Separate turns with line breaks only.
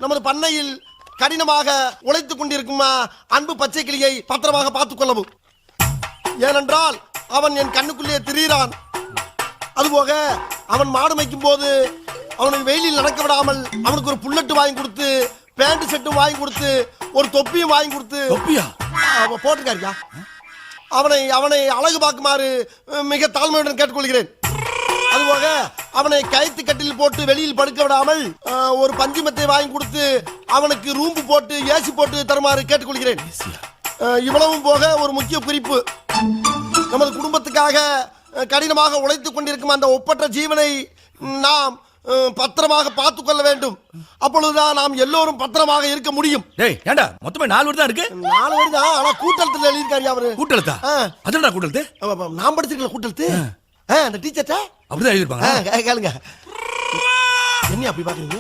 நமது பண்ணையில் கடினமாக உழைத்துக் கொண்டிருக்கும் அன்பு பச்சை கிளியை பத்திரமாக பார்த்துக் கொள்ளவும். ஏனென்றால் அவன் என் கண்ணுக்குள்ளே திரிகிறான். அதுபோக அவன் மாடு மேய்க்கும் போது அவனுக்கு வெயிலில் நடக்க விடாமல் அவனுக்கு ஒரு புல்லட்டு வாங்கி கொடுத்து, பேண்ட் செட்டும் வாங்கி கொடுத்து, ஒரு தொப்பியும் வாங்கி கொடுத்து.
தொப்பியா
போட்டிருக்காருயா. அவனை அவனை அழகு பார்க்குமாறு மிக தாழ்மையுடன் கேட்டுக்கொள்கிறேன். அதுபோக அவனை கயிற்று கட்டில் போட்டு வெளியில் படுக்க விடாமல் ஒரு பஞ்சுமெத்தை வாங்கி கொடுத்து அவனுக்கு ரூம்பு போட்டு ஏசி போட்டு தருமாறு கேட்டுக்கொள்கிறேன். இவ்வளவும் போக ஒரு முக்கிய குறிப்பு, நமது குடும்பத்துக்காக கடினமாக உழைத்துக் கொண்டிருக்கும் அந்த ஒப்பற்ற ஜீவனை நாம் பத்திரமாக பார்த்துக் கொள்ள வேண்டும். அப்பொழுதுதான் நாம் எல்லோரும் பத்திரமாக இருக்க முடியும்.
ஏண்டா மொத்தமே 4 வரி தான் இருக்கு.
4 வரி தான், ஆனா கூட்டெழுத்துல எழுதியிருக்காரு அவரு.
கூட்டெழுத்தா? அதுடா கூட்டெழுத்து.
நான் படிச்சிருக்கல கூட்டெழுத்து. அந்த டீச்சர்ட்ட
அப்படிதான் எழுதிருப்பாங்க.
கேளுங்க. என்ன அப்படி பாக்குறீங்க?